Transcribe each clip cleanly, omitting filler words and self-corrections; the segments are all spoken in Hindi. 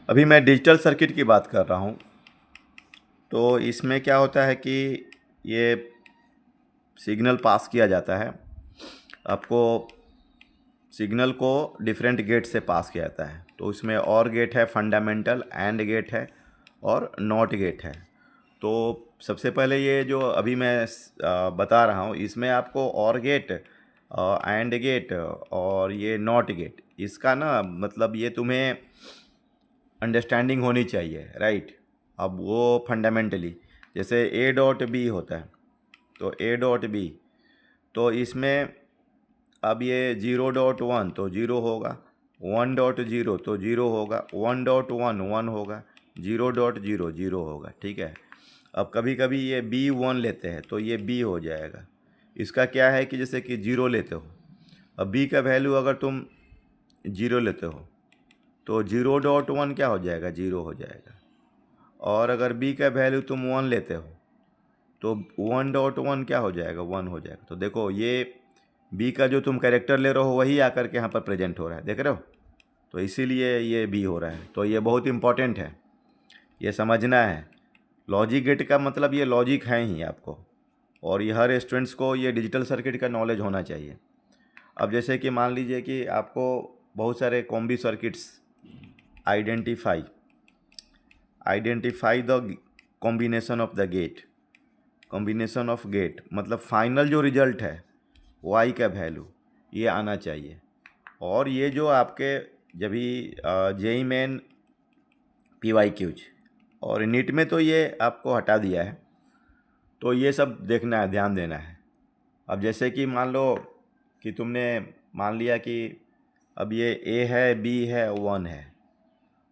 अभी मैं डिजिटल सर्किट की बात कर रहा हूँ। तो इसमें क्या होता है कि ये सिग्नल पास किया जाता है। आपको सिग्नल को डिफरेंट गेट से पास किया जाता है। तो इसमें और गेट है, फंडामेंटल, एंड गेट है और नॉट गेट है। तो सबसे पहले ये जो अभी मैं बता रहा हूँ, इसमें आपको और गेट, एंड गेट और ये नॉट गेट, इसका ना मतलब ये तुम्हें अंडरस्टैंडिंग होनी चाहिए, राइट। अब वो फंडामेंटली जैसे ए डॉट बी होता है, तो ए डॉट बी, तो इसमें अब ये 0.1 तो 0 होगा, 1.0 तो 0 होगा, 1.1 1 होगा, 0.0 0 होगा, ठीक है। अब कभी कभी ये B1 लेते हैं तो ये B हो जाएगा। इसका क्या है कि जैसे कि 0 लेते हो, अब B का वैल्यू अगर तुम 0 लेते हो तो 0.1 क्या हो जाएगा, 0 हो जाएगा। और अगर B का वैल्यू तुम 1 लेते हो तो 1.1 क्या हो जाएगा, 1 हो जाएगा। तो देखो ये बी का जो तुम कैरेक्टर ले रहे हो वही आकर के यहाँ पर प्रेजेंट हो रहा है, देख रहे हो। तो इसीलिए ये बी हो रहा है। तो ये बहुत इंपॉर्टेंट है, ये समझना है। लॉजिक गेट का मतलब ये लॉजिक है ही आपको, और ये हर स्टूडेंट्स को ये डिजिटल सर्किट का नॉलेज होना चाहिए। अब जैसे कि मान लीजिए कि आपको बहुत सारे combi circuits identify identify the combination of the gate, combination of gate मतलब फाइनल जो रिजल्ट है वाई का वैल्यू ये आना चाहिए। और ये जो आपके जब भी JEE Main P Y Qs और नीट में तो ये आपको हटा दिया है, तो ये सब देखना है, ध्यान देना है। अब जैसे कि मान लो कि तुमने मान लिया कि अब ये ए है, बी है, 1 है।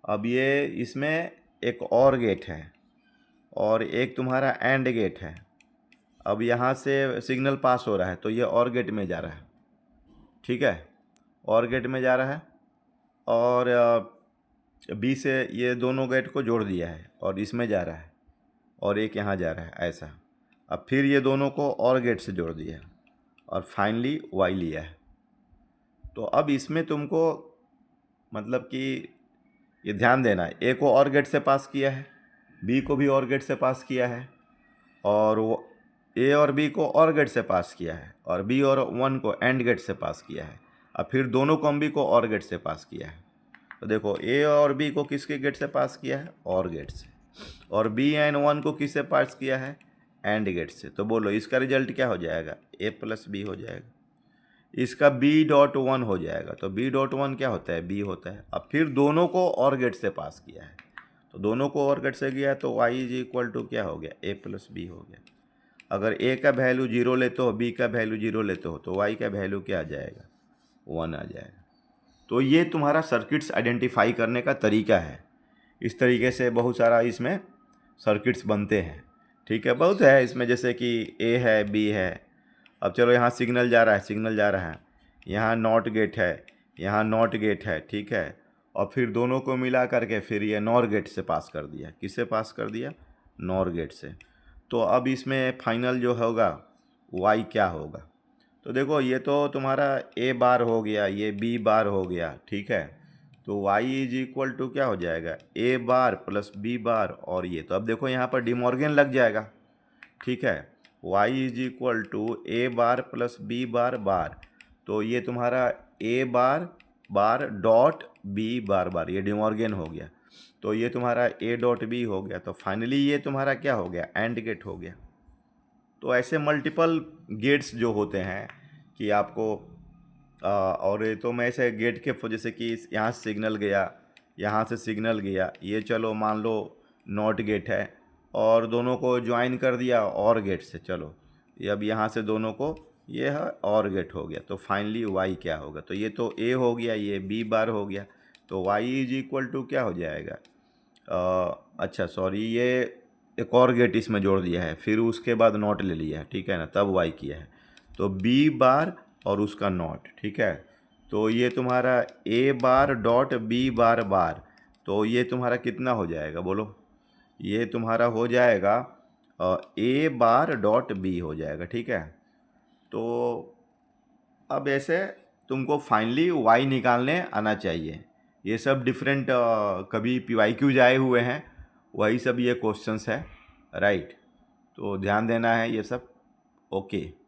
अब ये इसमें एक और गेट है और एक तुम्हारा एंड गेट है। अब यहाँ से सिग्नल पास हो रहा है तो ये और गेट में जा रहा है, ठीक है, और गेट में जा रहा है। और बी से ये दोनों गेट को जोड़ दिया है और इसमें जा रहा है, और एक यहाँ जा रहा है, ऐसा। अब फिर ये दोनों को और गेट से जोड़ दिया और फाइनली वाई लिया है। तो अब इसमें तुमको मतलब कि ये ध्यान देना है, ए को और गेट से पास किया है, बी को भी और गेट से पास किया है, और वो ए और बी को और गेट से पास किया है, और बी और 1 को एंड गेट से पास किया है, और फिर दोनों कॉम्बी को और गेट से पास किया है। तो देखो ए और बी को किसके गेट से पास किया है, और गेट से, और बी एंड 1 को किससे पास किया है, एंड गेट से। तो बोलो इसका रिजल्ट क्या हो जाएगा, ए प्लस बी हो जाएगा। इसका B.1 हो जाएगा। तो B.1 क्या होता है, बी होता है। अब फिर दोनों को और गेट से पास किया है, तो दोनों को और गेट से किया है, तो y इज इक्वल टू क्या हो गया, ए प्लस बी हो गया। अगर ए का वैल्यू 0 लेते हो, बी का वैल्यू 0 लेते हो, तो y का वैल्यू क्या आ जाएगा, 1 आ जाएगा। तो ये तुम्हारा सर्किट्स आइडेंटिफाई करने का तरीका है। इस तरीके से बहुत सारा इसमें सर्किट्स बनते हैं, ठीक है। बहुत है इसमें, जैसे कि ए है, बी है। अब चलो यहाँ सिग्नल जा रहा है, सिग्नल जा रहा है, यहाँ नॉट गेट है, यहाँ नॉट गेट है, ठीक है। और फिर दोनों को मिला करके फिर ये नॉर गेट से पास कर दिया। किससे पास कर दिया, नॉर गेट से। तो अब इसमें फाइनल जो होगा वाई क्या होगा। तो देखो ये तो तुम्हारा ए बार हो गया, ये बी बार हो गया, ठीक है। तो वाई इज इक्वल टू क्या हो जाएगा, ए बार प्लस बी बार, और ये तो अब देखो यहाँ पर डिमॉर्गन लग जाएगा, ठीक है। Y is equal to A bar plus B bar bar, तो ये तुम्हारा ए बार बार डॉट बी बार बार, ये डिमॉर्गन हो गया। तो ये तुम्हारा ए डॉट बी हो गया। तो फाइनली ये तुम्हारा क्या हो गया, एंड गेट हो गया। तो ऐसे मल्टीपल गेट्स जो होते हैं कि आपको और ये तो मैं ऐसे गेट के जैसे कि यहाँ से सिग्नल गया, यहाँ से सिग्नल गया, ये चलो मान लो नॉट गेट है, और दोनों को ज्वाइन कर दिया और गेट से, चलो ये अब यहाँ से दोनों को ये है और गेट हो गया। तो फाइनली वाई क्या होगा, तो ये तो ए हो गया, ये बी बार हो गया। तो वाई इज इक्वल टू क्या हो जाएगा, अच्छा सॉरी, ये एक और गेट इसमें जोड़ दिया है, फिर उसके बाद नॉट ले लिया है, ठीक है ना, तब वाई किया है। तो बी बार और उसका नॉट, ठीक है। तो ये तुम्हारा ए बार डॉट बी बार बार, तो ये तुम्हारा कितना हो जाएगा बोलो, ये तुम्हारा हो जाएगा ए बार डॉट बी हो जाएगा, ठीक है। तो अब ऐसे तुमको फाइनली वाई निकालने आना चाहिए। ये सब डिफरेंट कभी PYQs आए हुए हैं, वही सब ये क्वेश्चंस है, राइट। तो ध्यान देना है ये सब। ओके।